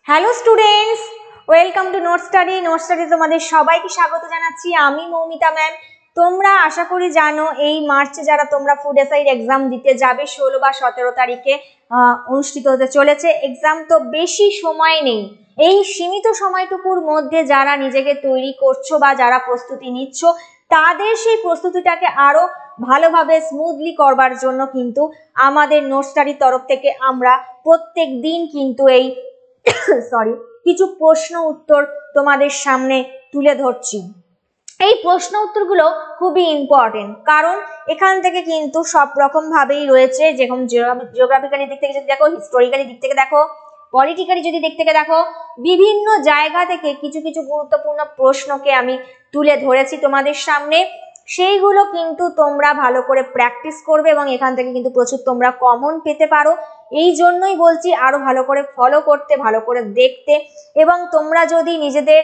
Hello students, welcome to note study. তোমাদের সবাইকে স্বাগত জানাচ্ছি। আমি মৌমিতা ম্যাম। তোমরা আশা করি জানো এই মার্চে যারা তোমরা ফুড এসআইর এক্সাম দিতে যাবে 16 বা 17 তারিখে অনুষ্ঠিত হতে চলেছে এক্সাম। তো বেশি সময় নেই, এই সীমিত সময়টুকুর মধ্যে যারা নিজেকে তৈরি করছো বা যারা প্রস্তুতি নিচ্ছ তাদের সেই প্রস্তুতিটাকে আরো ভালোভাবে স্মুথলি করবার জন্য কিন্তু আমাদের নোট স্টাডির তরফ থেকে আমরা প্রত্যেক দিন কিন্তু এই কিছু প্রশ্ন উত্তর তোমাদের সামনে তুলে ধরছি। এই প্রশ্ন উত্তরগুলো খুবই ইম্পর্টেন্ট, কারণ এখান থেকে কিন্তু সব রকম ভাবেই রয়েছে, যেরকম জিওগ্রাফিক্যালি দিক থেকে যদি দেখো, হিস্টোরিক্যালি দিক থেকে দেখো, পলিটিক্যালি যদি দিক থেকে দেখো, বিভিন্ন জায়গা থেকে কিছু কিছু গুরুত্বপূর্ণ প্রশ্নকে আমি তুলে ধরেছি তোমাদের সামনে। সেইগুলো কিন্তু তোমরা ভালো করে প্র্যাকটিস করবে এবং এখান থেকে কিন্তু প্রচুর তোমরা কমন পেতে পারো। এই জন্যই বলছি আরো ভালো করে ফলো করতে, ভালো করে দেখতে, এবং তোমরা যদি নিজেদের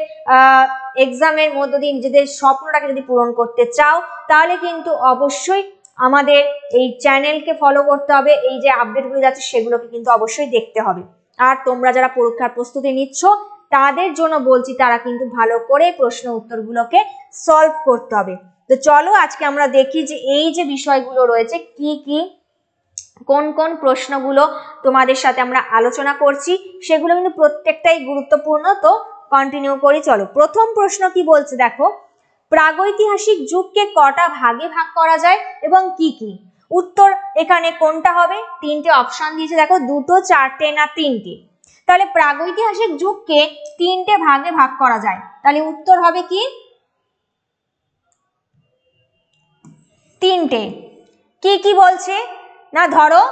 এক্সামের মধ্য দিয়ে নিজেদের স্বপ্নটাকে যদি পূরণ করতে চাও তাহলে কিন্তু অবশ্যই আমাদের এই চ্যানেলকে ফলো করতে হবে। এই যে আপডেটগুলো যাচ্ছে সেগুলোকে কিন্তু অবশ্যই দেখতে হবে। আর তোমরা যারা পরীক্ষার প্রস্তুতি নিচ্ছ তাদের জন্য বলছি তারা কিন্তু ভালো করে প্রশ্ন উত্তরগুলোকে সলভ করতে হবে। তো চলো আজকে আমরা দেখি যে এই যে বিষয়গুলো রয়েছে কি কি কোন কোন প্রশ্নগুলো তোমাদের সাথে আমরা আলোচনা করছি, সেগুলো কিন্তু প্রত্যেকটাই গুরুত্বপূর্ণ। তো কন্টিনিউ করি, চলো। প্রথম প্রশ্ন কি বলছে দেখো, প্রাগৈতিহাসিক যুগকে কটা ভাগে ভাগ করা যায় এবং কি কি? উত্তর এখানে কোনটা হবে? তিনটে অপশন দিয়েছে দেখো, দুটো, চারটে না তিনটে। তাহলে প্রাগৈতিহাসিক যুগকে তিনটে ভাগে ভাগ করা যায়, তাহলে উত্তর হবে কি? তিনটে। কি কি বলছে না, ধরো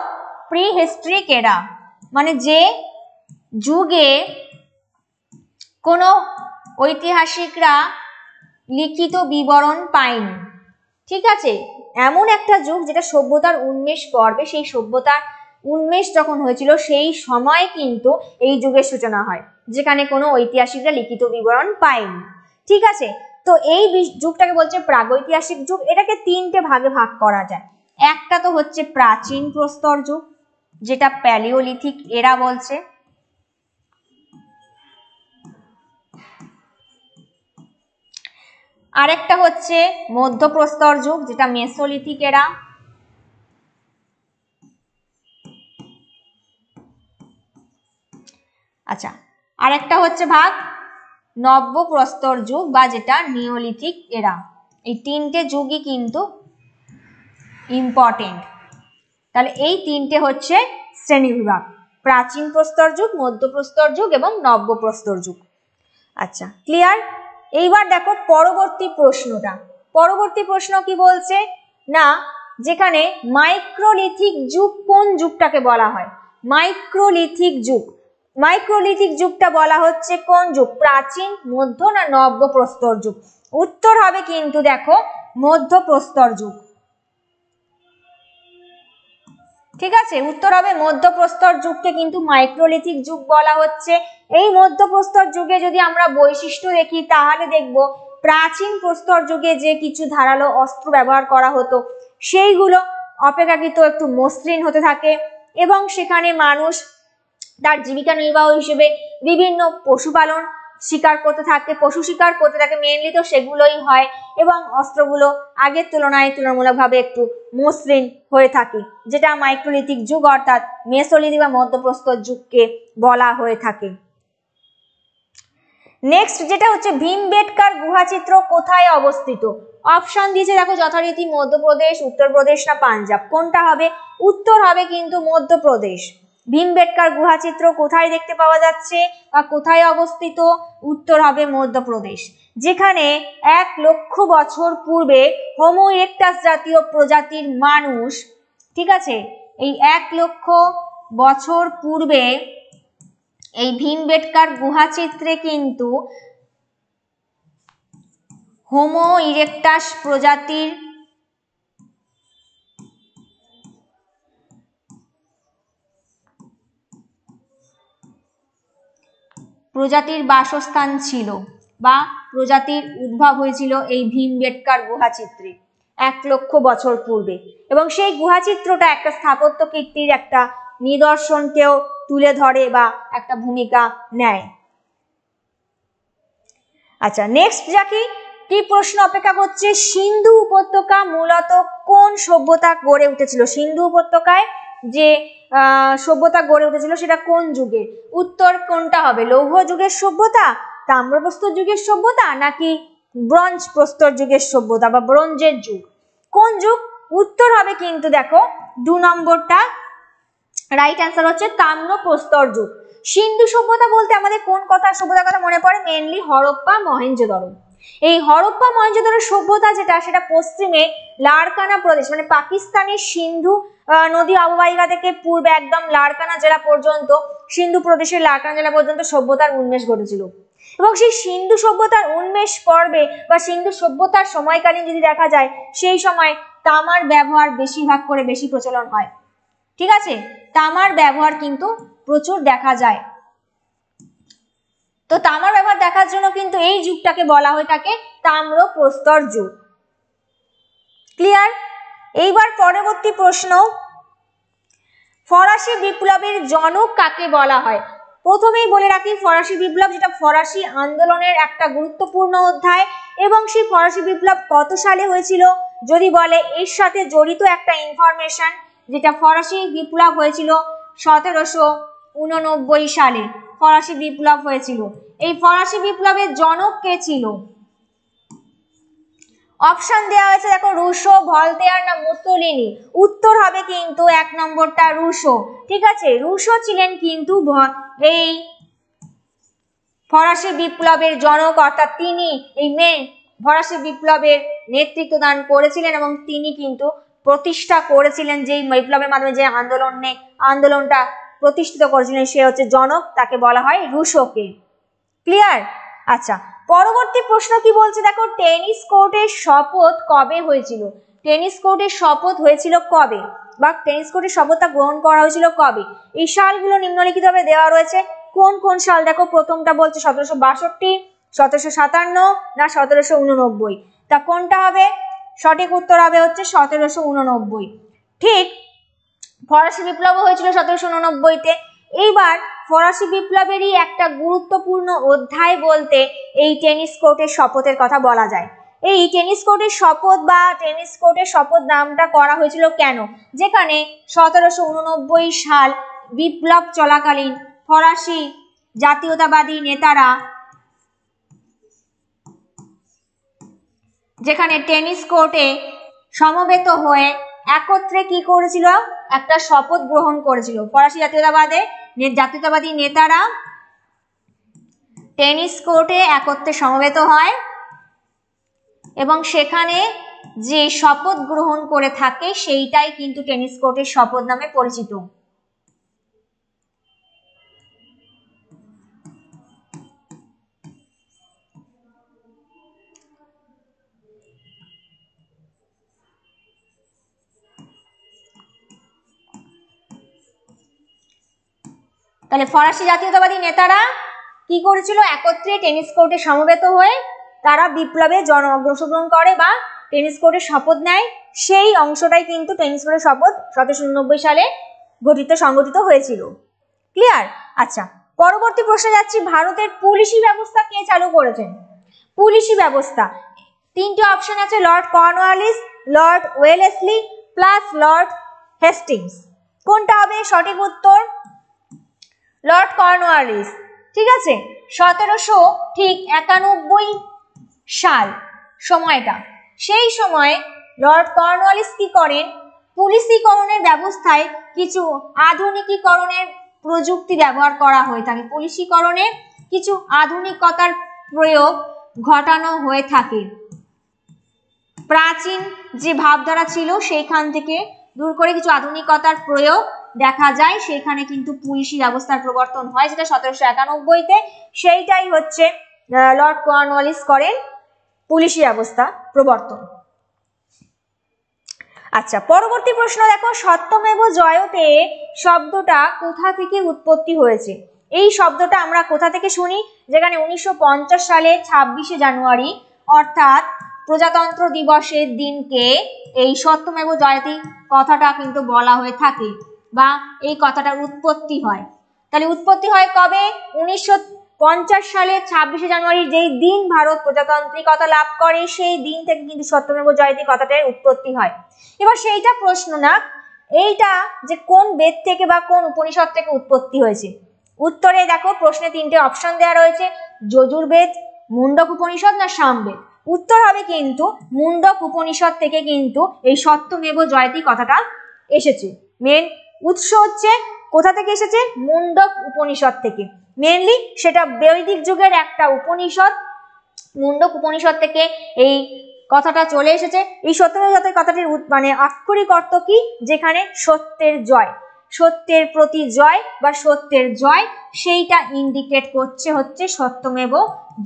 প্রি হিস্ট্রিক এরা, মানে যে যুগে কোনো ঐতিহাসিকরা লিখিত বিবরণ পায়নি, ঠিক আছে, এমন একটা যুগ যেটা সভ্যতার উন্মেষ পর্বে, সেই সভ্যতার উন্মেষ যখন হয়েছিল সেই সময় কিন্তু এই যুগের সূচনা হয়, যেখানে কোনো ঐতিহাসিকরা লিখিত বিবরণ পায়নি, ঠিক আছে। তো এই যুগটাকে বলছে প্রাগৈতিহাসিক যুগ। এটাকে তিনটে ভাগে ভাগ করা যায়। একটা তো হচ্ছে প্রাচীন প্রস্তর যুগ, যেটা প্যালিওলিথিক এরা বলছে। আরেকটা হচ্ছে মধ্যপ্রস্তর যুগ, যেটা মেসোলিথিক এরা। আচ্ছা, আরেকটা হচ্ছে ভাগ নব্যপ্রস্তর যুগ বা যেটা নিওলিথিক এরা। এই তিনটে যুগই কিন্তু ইম্পর্টেন্ট। তাহলে এই তিনটে হচ্ছে শ্রেণীবিভাগ, প্রাচীন প্রস্তর যুগ, মধ্যপ্রস্তর যুগ এবং নব্যপ্রস্তর যুগ। আচ্ছা, ক্লিয়ার? এইবার দেখো পরবর্তী প্রশ্নটা। পরবর্তী প্রশ্ন কি বলছে না, যেখানে মাইক্রোলিথিক যুগ কোন যুগটাকে বলা হয়? মাইক্রোলিথিক যুগ, মাইক্রোলিথিক যুগটা বলা হচ্ছে কোন যুগ? প্রাচীন, মধ্য না নব্যপ্রস্তর যুগ? উত্তর হবে কিন্তু দেখো মধ্যপ্রস্তর যুগ, ঠিক আছে। উত্তর হবে মধ্যপ্রস্তর যুগকে কিন্তু মাইক্রোলিথিক যুগ বলা হচ্ছে। এই মধ্যপ্রস্তর যুগে যদি আমরা বৈশিষ্ট্য দেখি তাহলে দেখব প্রাচীন প্রস্তর যুগে যে কিছু ধারালো অস্ত্র ব্যবহার করা হতো সেইগুলো অপেক্ষাকৃত একটু মসৃণ হতে থাকে, এবং সেখানে মানুষ তার জীবিকা নির্বাহ হিসেবে বিভিন্ন পশুপালন শিকার করতে থাকে, পশু শিকার করতে থাকে মেইনলি, তো সেগুলোই হয়, এবং অস্ত্রগুলো আগের তুলনায় তুলনামূলকভাবে একটু মসৃণ হয়ে থাকে, যেটা মাইক্রোলিথিক যুগ অর্থাৎ মেসোলিথিক বা মধ্যপ্রস্তর যুগকে বলা হয়ে থাকে। নেক্সট যেটা হচ্ছে ভীমবেটকার গুহাচিত্র কোথায় অবস্থিত? অপশন দিয়েছে দেখো যথারীতি মধ্যপ্রদেশ, উত্তরপ্রদেশ না পাঞ্জাব। কোনটা হবে? উত্তর হবে কিন্তু মধ্যপ্রদেশ। ভীমবেটকার গুহাচিত্র কোথায় দেখতে পাওয়া যাচ্ছে বা কোথায় অবস্থিত? উত্তর হবে মধ্যপ্রদেশ, যেখানে 1 লক্ষ বছর পূর্বে হোমো ইরেকটাস জাতীয় প্রজাতির মানুষ, ঠিক আছে, এই 1 লক্ষ বছর পূর্বে এই ভীমবেটকার গুহাচিত্রে কিন্তু হোমো ইরেকটাস প্রজাতির বাসস্থান ছিল বা প্রজাতির উদ্ভব হয়েছিল এই ভীমবেটকার গুহাচিত্রে। 1,00,000 বছর পূর্বে। এবং সেই গুহা চিত্রটা একটা স্থাপত্য কীর্তির একটা নিদর্শনকেও তুলে ধরে বা একটা ভূমিকা নেয়। আচ্ছা, নেক্সট কি প্রশ্ন অপেক্ষা করছে? সিন্ধু উপত্যকা মূলত কোন সভ্যতা গড়ে উঠেছিল? সিন্ধু উপত্যকায় যে সভ্যতা গড়ে উঠেছিল সেটা কোন যুগে? উত্তর কোনটা হবে? লৌহ যুগের সভ্যতা, তাম্রপ্রস্তর যুগের সভ্যতা, নাকি ব্রোঞ্জ প্রস্তর যুগের সভ্যতা বা ব্রোঞ্জের যুগ? কোন যুগ? উত্তর হবে কিন্তু দেখো 2 নম্বরটা রাইট অ্যান্সার হচ্ছে তাম্রপ্রস্তর যুগ। সিন্ধু সভ্যতা বলতে আমাদের কোন সভ্যতার কথা মনে পড়ে? মেইনলি হরপ্পা মহেঞ্জোদড়ো। এই হরপ্পা মহেঞ্জোদড়ো সভ্যতা সেটা পশ্চিমে লারকানা প্রদেশ মানে পাকিস্তানের সিন্ধু নদী অববাহিকা থেকে পূর্বে একদম লারকানা জেলা পর্যন্ত, সিন্ধু প্রদেশের লারকানা জেলা পর্যন্ত সভ্যতার উন্মেষ ঘটেছিল। এবং সেই সিন্ধু সভ্যতার উন্মেষ পর্বে বা সিন্ধু সভ্যতার সময়কালীন যদি দেখা যায়, সেই সময় তামার ব্যবহার বেশি প্রচলন হয়। ঠিক আছে, তামার ব্যবহার কিন্তু প্রচুর দেখা যায়। তো তামার ব্যবহার দেখার জন্য কিন্তু এই যুগটাকে বলা হয়ে থাকে তাম্রপ্রস্তর যুগ। ক্লিয়ার? এইবার পরবর্তী প্রশ্ন, ফরাসি বিপ্লবের জনক কাকে বলা হয়? প্রথমেই বলে রাখি, ফরাসি বিপ্লব যেটা ফরাসি আন্দোলনের একটা গুরুত্বপূর্ণ অধ্যায়, এবং সেই ফরাসি বিপ্লব কত সালে হয়েছিল যদি বলে, এর সাথে জড়িত একটা ইনফরমেশন, যেটা ফরাসি বিপ্লব হয়েছিল 1789 সালে ফরাসি বিপ্লব হয়েছিল। এই ফরাসি বিপ্লবের জনক কে ছিল? অপশন দেওয়া হয়েছে দেখো, রুশো, ভলতেয়ার না মুসোলিনি। উত্তর হবে কিন্তু 1 নম্বরটা রুশো। ঠিক আছে, রুশো ছিলেন কিন্তু এই ফরাসি বিপ্লবের জনক, অর্থাৎ তিনি এই ফরাসি বিপ্লবের নেতৃত্ব দান করেছিলেন এবং তিনি কিন্তু প্রতিষ্ঠা করেছিলেন, যে বিপ্লবের মাধ্যমে যে আন্দোলনটা প্রতিষ্ঠিত করেছিলেন, সে হচ্ছে জনক, তাকে বলা হয় রুশোকে। ক্লিয়ার? আচ্ছা, পরবর্তী প্রশ্ন কি বলছে দেখো, টেনিস কোর্টের শপথ কবে হয়েছিল? টেনিস কোর্টের শপথ হয়েছিল কবে, বা টেনিস কোর্টের শপথটা গ্রহণ করা হয়েছিল কবে? এই সালগুলো নিম্নলিখিতভাবে দেওয়া রয়েছে। কোন কোন সাল দেখো, প্রথমটা বলছে 1762, 1757 না 1789। তা কোনটা হবে? সঠিক উত্তর হবে হচ্ছে 1789। ঠিক, ফরাসি বিপ্লব হয়েছিল 1789-তে। এইবার ফরাসি বিপ্লবেরই একটা গুরুত্বপূর্ণ অধ্যায় বলতে এই টেনিস কোর্টের শপথের কথা বলা যায়। এই টেনিস কোর্টের শপথ বা টেনিস কোর্টের শপথ নামটা করা হয়েছিল কেন? যেখানে 1789 সাল বিপ্লব চলাকালীন ফরাসি জাতীয়তাবাদী নেতারা যেখানে টেনিস কোর্টে সমবেত হয়ে একত্রে কি করেছিল? একটা শপথ গ্রহণ করেছিল। ফরাসি জাতীয়তাবাদী নেতারা টেনিস কোর্টে একত্রে সমবেত হয় এবং সেখানে যে শপথ গ্রহণ করে থাকে সেইটাই কিন্তু টেনিস কোর্টের শপথ নামে পরিচিত। তাহলে ফরাসি জাতীয়তাবাদী নেতারা কি করেছিল? একত্রে টেনিস কোর্টে সমবেত হয়ে তারা বিপ্লবে অংশগ্রহণ করে বা টেনিস কোর্টে শপথ নেয়। সেই অংশটাই কিন্তু টেনিস কোর্টের শপথ 1789 সালে সংগঠিত হয়েছিল। ক্লিয়ার? আচ্ছা, পরবর্তী প্রশ্নে যাচ্ছি, ভারতের পুলিশি ব্যবস্থা কে চালু করেছেন? পুলিশি ব্যবস্থা 3টে অপশন আছে, Lord Cornwallis, Lord Wellesley plus Lord Hastings. কোনটা হবে সঠিক উত্তর? Lord Cornwallis. ঠিক আছে, 1791 সাল সময়টা, সেই সময়ে লর্ড কর্নওয়ালিস কি করেন? পুলিশীকরণের ব্যবস্থায় কিছু আধুনিকীকরণের প্রযুক্তি ব্যবহার করা হয়ে থাকে। পুলিশীকরণে কিছু আধুনিকতার প্রয়োগ ঘটানো হয়ে থাকে। প্রাচীন যে ভাবধারা ছিল সেইখান থেকে দূর করে কিছু আধুনিকতার প্রয়োগ দেখা যায়, সেখানে কিন্তু পুলিশি ব্যবস্থার প্রবর্তন হয়, যেটা 1791-তে। সেইটাই হচ্ছে লর্ড কর্নওয়ালিস করেন পুলিশি ব্যবস্থা প্রবর্তন। আচ্ছা, পরবর্তী প্রশ্ন দেখো, সত্যমেব জয়তে শব্দটা কোথা থেকে উৎপত্তি হয়েছে? এই শব্দটা আমরা কোথা থেকে শুনি? যেখানে 1950 সালে 26শে জানুয়ারি অর্থাৎ প্রজাতন্ত্র দিবসের দিনকে এই সত্যমেব জয়তে কথাটা কিন্তু বলা হয়ে থাকে বা এই কথাটার উৎপত্তি হয়। তাহলে উৎপত্তি হয় কবে? 1950 সালের 26শে জানুয়ারি, যেই দিন ভারত প্রজাতান্ত্রিকতা লাভ করে সেই দিন থেকে কিন্তু সত্যমেব জয়তে কথাটার উৎপত্তি হয়। এবার সেইটা প্রশ্ন না, এইটা যে কোন বেদ থেকে বা কোন উপনিষদ থেকে উৎপত্তি হয়েছে। উত্তরে দেখো প্রশ্নে 3টে অপশন দেওয়া রয়েছে, যজুর্বেদ, মুন্ডক উপনিষদ না সামবেদ। উত্তর হবে কিন্তু মুন্ডক উপনিষদ থেকে কিন্তু এই সত্যমেব জয়তে কথাটা এসেছে। মেন উৎস হচ্ছে কোথা থেকে এসেছে? মুন্ডক উপনিষদ থেকে। মেনলি সেটা বৈদিক যুগের একটা উপনিষদ, মুন্ডক উপনিষদ থেকে এই কথাটা চলে এসেছে। এই সত্যমেব জয়তে কথাটির মানে আক্ষরিক অর্থ কি? যেখানে সত্যের জয়, সত্যের প্রতি জয় বা সত্যের জয়, সেইটা ইন্ডিকেট করছে হচ্ছে সত্যমেব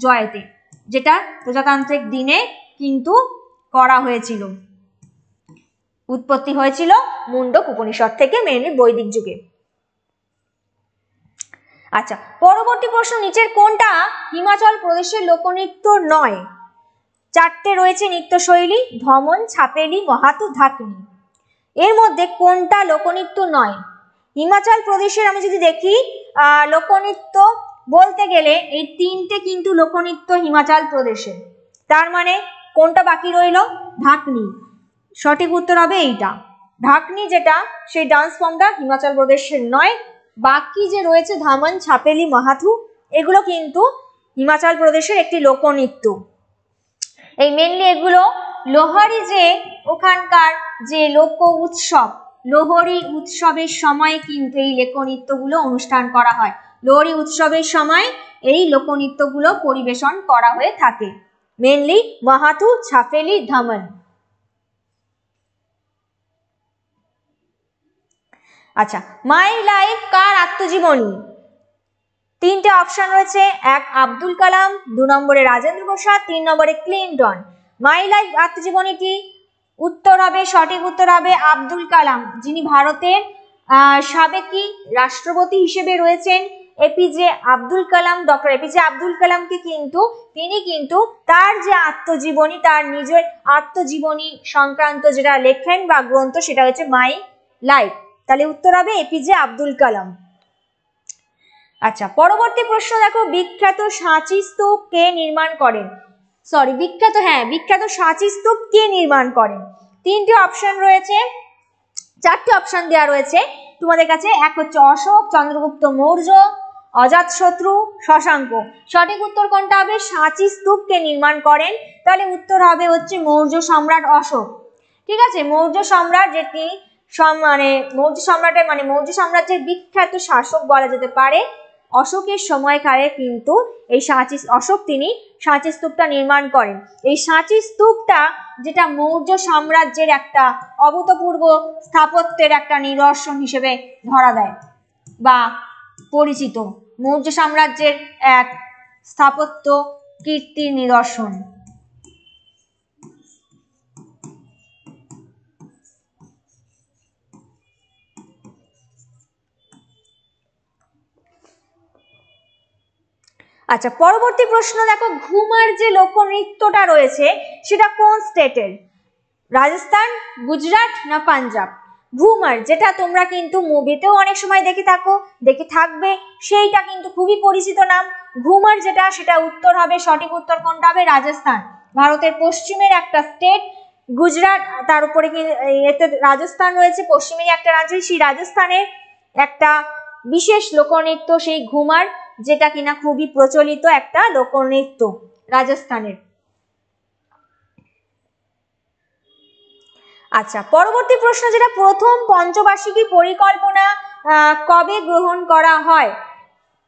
জয়তে, যেটা প্রজাতান্ত্রিক দিনে কিন্তু করা হয়েছিল, উৎপত্তি হয়েছিল মুন্ডক উপনিষদ থেকে, মেনলি বৈদিক যুগে। আচ্ছা, পরবর্তী প্রশ্ন, নিচের কোনটা হিমাচল প্রদেশের লোকনৃত্য নয়? 4টে রয়েছে নৃত্যশৈলী, ধমন, ছাপেলি, মাহাতু, ঢাকনি। এর মধ্যে কোনটা লোকনৃত্য নয়? হিমাচল প্রদেশের আমি যদি দেখি লোকনৃত্য বলতে গেলে এই 3টে কিন্তু লোকনৃত্য হিমাচল প্রদেশে, তার মানে কোনটা বাকি রইল? ঢাকনি। সঠিক উত্তর হবে এইটা, ঢাকনি, যেটা সেই ডান্স ফর্মটা হিমাচল প্রদেশের নয়। বাকি যে রয়েছে ধামন, ছাপেলি, মাহাথু, এগুলো কিন্তু হিমাচল প্রদেশের একটি লোকনৃত্য। এই মেনলি এগুলো লোহারি, যে ওখানকার যে লোক উৎসব, লোহরি উৎসবের সময় কিন্তু এই লোকনৃত্যগুলো অনুষ্ঠান করা হয়। লোহরি উৎসবের সময় এই লোকনৃত্যগুলো পরিবেশন করা হয়ে থাকে, মেনলি মাহাথু, ছাপেলি, ধামন। আচ্ছা, মাই লাইফ কার আত্মজীবনী? 3টে অপশন রয়েছে, 1 আব্দুল কালাম, 2 নম্বরে রাজেন্দ্র প্রসাদ, 3 নম্বরে ক্লিনটন। মাই লাইফ আত্মজীবনীটি উত্তর হবে, সঠিক উত্তর হবে আব্দুল কালাম, যিনি ভারতের সাবেকি রাষ্ট্রপতি হিসেবে রয়েছেন APJ Abdul Kalam. Doctor APJ Abdul কালামকে কিন্তু তিনি কিন্তু তার যে আত্মজীবনী, তার নিজের আত্মজীবনী সংক্রান্ত যেটা লেখেন বা গ্রন্থ, সেটা হচ্ছে মাই লাইফ। তাহলে উত্তর হবে এপিজে আব্দুল কালাম। আচ্ছা, পরবর্তী প্রশ্ন দেখো, বিখ্যাত সাঁচি স্তূপ কে নির্মাণ করেন? বিখ্যাত সাঁচি স্তূপ কে নির্মাণ করেন? 3টে অপশন রয়েছে, 4টে অপশন দেওয়া রয়েছে তোমাদের কাছে। 1 হচ্ছে অশোক, চন্দ্রগুপ্ত মৌর্য, অজাতশত্রু, শশাঙ্ক। সঠিক উত্তর কোনটা হবে? সাঁচি স্তূপ কে নির্মাণ করেন? তাহলে উত্তর হবে হচ্ছে মৌর্য সম্রাট অশোক। ঠিক আছে, মৌর্য সম্রাট, যেটি মৌর্য সাম্রাজ্যের বিখ্যাত শাসক বলা যেতে পারে, অশোকের সময়কালে কিন্তু এই অশোক তিনি সাঁচি স্তূপটা নির্মাণ করেন। এই সাঁচি স্তূপটা যেটা মৌর্য সাম্রাজ্যের একটা অভূতপূর্ব স্থাপত্যের একটা নিদর্শন হিসেবে ধরা দেয় বা পরিচিত, মৌর্য সাম্রাজ্যের এক স্থাপত্য কীর্তির নিদর্শন। আচ্ছা, পরবর্তী প্রশ্ন দেখো, ঘুমার যে লোকনৃত্যটা রয়েছে সেটা কোন স্টেটের? রাজস্থান, গুজরাট না পাঞ্জাব? ঘুমার, যেটা তোমরা কিন্তু মুভিতেও অনেক সময় দেখে থাকবে, সেইটা কিন্তু খুবই পরিচিত নাম। ঘুমার যেটা, সেটা উত্তর হবে, সঠিক উত্তর কোনটা হবে? রাজস্থান, ভারতের পশ্চিমের একটা স্টেট। গুজরাট, তার উপরে এতে রাজস্থান রয়েছে, পশ্চিমের একটা রাজ্য। সেই রাজস্থানের একটা বিশেষ লোকনৃত্য সেই ঘুমার, যেটা কিনা খুবই প্রচলিত একটা লোকনৃত্য রাজস্থানের। আচ্ছা, পরবর্তী প্রশ্ন, যেটা প্রথম পঞ্চবার্ষিকী পরিকল্পনা কবে গ্রহণ করা হয়?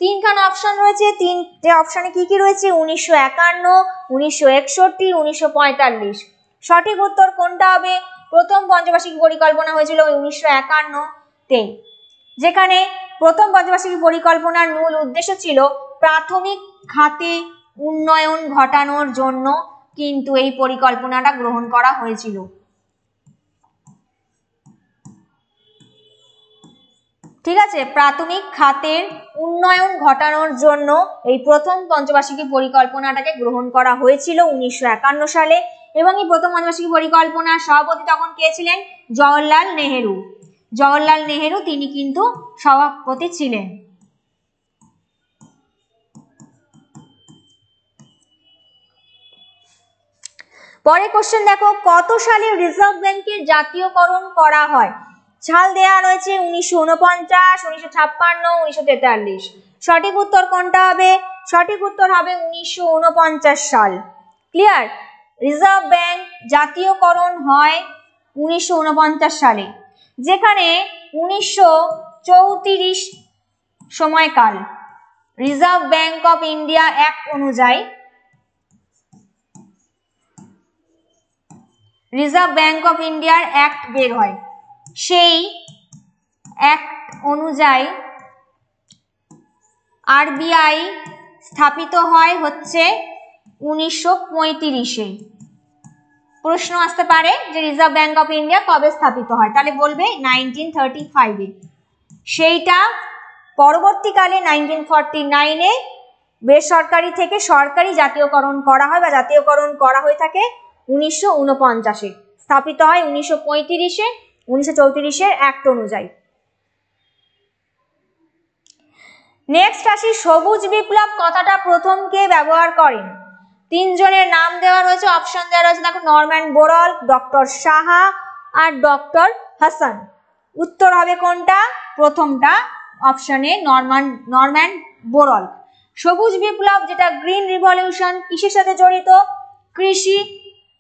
3খান অপশন রয়েছে, 3টে অপশনে কি কি রয়েছে? 1951, 1961, 1945। সঠিক উত্তর কোনটা হবে? প্রথম পঞ্চবার্ষিকী পরিকল্পনা হয়েছিল 1951-তে, যেখানে প্রথম পঞ্চবার্ষিকী পরিকল্পনার মূল উদ্দেশ্য ছিল প্রাথমিক খাতে উন্নয়ন ঘটানোর জন্য কিন্তু এই পরিকল্পনাটা গ্রহণ করা হয়েছিল। ঠিক আছে, প্রাথমিক খাতের উন্নয়ন ঘটানোর জন্য এই প্রথম পঞ্চবার্ষিকী পরিকল্পনাটাকে গ্রহণ করা হয়েছিল 1951 সালে। এবং এই প্রথম পঞ্চবার্ষিকী পরিকল্পনার সভাপতি তখন কে ছিলেন? জওহরলাল নেহেরু। জওহরলাল নেহেরু তিনি কিন্তু সভাপতি ছিলেন। পরে কোশ্চেন দেখো, কত সালে রিজার্ভ ব্যাংকের জাতীয়করণ করা হয়? সাল দেয়া রয়েছে 1949, 1956, 1943। সঠিক উত্তর কোনটা হবে? সঠিক উত্তর হবে 1949 সাল। ক্লিয়ার? রিজার্ভ ব্যাংক জাতীয়করণ হয় 1949 সালে, যেখানে 1934 সময়কাল reserve bank of India act অনুযায়ী রিজার্ভ ব্যাংক অফ ইন্ডিয়ার অ্যাক্ট বের হয়। সেই অ্যাক্ট অনুযায়ী আরবিআই স্থাপিত হয় হচ্ছে 1935-এ। প্রশ্ন আসতে পারে যে রিজার্ভ ব্যাংক অফ ইন্ডিয়া কবে স্থাপিত হয়, তাহলে বলবে 1935-এ। সেইটা পরবর্তীকালে 1949-এ বেসরকারি থেকে সরকারি জাতীয়করণ করা হয় বা জাতীয়করণ করা হয়ে থাকে 1949-এ। স্থাপিত হয় 1935-এ 1934-এর অ্যাক্ট অনুযায়ী। নেক্সট আসি, সবুজ বিপ্লব কথাটা প্রথম কে ব্যবহার করেন? তিনজনের নাম দেওয়া রয়েছে, অপশন দেওয়া রয়েছে দেখো, নরম্যান বোরল্ফ, ডক্টর সাহা আর ডক্টর হাসান। উত্তর হবে কোনটা? প্রথমটা, অপশনে নরম্যান বোরল্ফ। সবুজ বিপ্লব যেটা গ্রিন রিভলিউশন কিসের সাথে জড়িত? কৃষি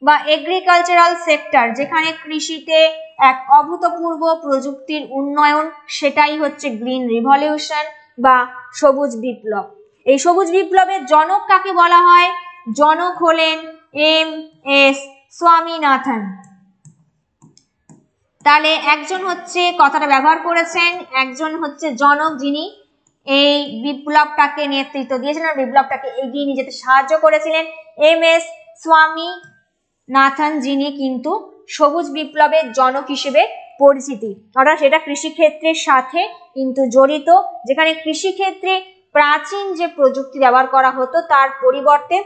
বা এগ্রিকালচারাল সেক্টর, যেখানে কৃষিতে এক অভূতপূর্ব প্রযুক্তির উন্নয়ন, সেটাই হচ্ছে গ্রিন রিভলিউশন বা সবুজ বিপ্লব। এই সবুজ বিপ্লবের জনক কাকে বলা হয়? জনক হলেন এম.এস. স্বামীনাথন। তাহলে একজন হচ্ছে কথাটা ব্যবহার করেছেন, একজন হচ্ছে জনক যিনি এই বিপ্লবটাকে নেতৃত্ব দিয়েছিলেন, বিপ্লবটাকে এগিয়ে নিয়ে যেতে সাহায্য করেছিলেন, এম.এস. স্বামীনাথন, যিনি কিন্তু সবুজ বিপ্লবের জনক হিসেবে পরিচিতি। অর্থাৎ সেটা কৃষিক্ষেত্রের সাথে কিন্তু জড়িত, যেখানে কৃষিক্ষেত্রে প্রাচীন যে প্রযুক্তি ব্যবহার করা হতো তার পরিবর্তে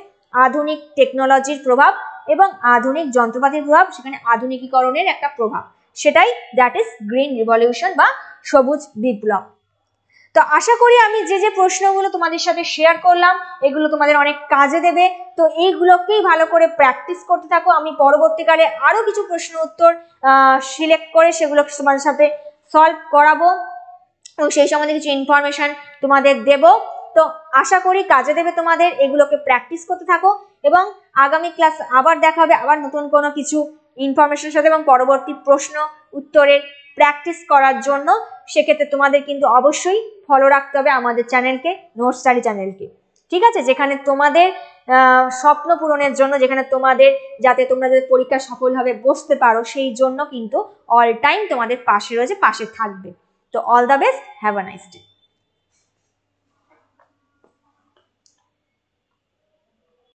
আধুনিক টেকনোলজির প্রভাব এবং আধুনিক যন্ত্রপাতির প্রভাব, সেখানে আধুনিকীকরণের একটা প্রভাব, সেটাই দ্যাট ইজ গ্রিন রিভলিউশন বা সবুজ বিপ্লব। তো আশা করি আমি যে যে প্রশ্নগুলো তোমাদের সাথে শেয়ার করলাম এগুলো তোমাদের অনেক কাজে দেবে। তো এইগুলোকেই ভালো করে প্র্যাকটিস করতে থাকো। আমি পরবর্তীকালে আরো কিছু প্রশ্ন উত্তর সিলেক্ট করে সেগুলো তোমাদের সাথে সলভ করাবো এবং সেই সম্বন্ধে কিছু ইনফরমেশন তোমাদের দেব। তো আশা করি কাজে দেবে তোমাদের, এগুলোকে প্র্যাকটিস করতে থাকো এবং আগামী ক্লাস আবার দেখা হবে আবার নতুন কোনো কিছু ইনফরমেশনের সাথে এবং পরবর্তী প্রশ্ন উত্তরের প্র্যাকটিস করার জন্য। সেক্ষেত্রে তোমাদের কিন্তু অবশ্যই ফলো রাখতে হবে আমাদের চ্যানেলকে, নোট স্টাডি চ্যানেলকে, ঠিক আছে? যেখানে তোমাদের স্বপ্ন পূরণের জন্য, যেখানে তোমাদের যাতে তোমরা যাতে পরীক্ষা সফলভাবে বসতে পারো সেই জন্য কিন্তু অল টাইম তোমাদের পাশে রয়েছে, পাশে থাকবে। তো all the best, have a nice day.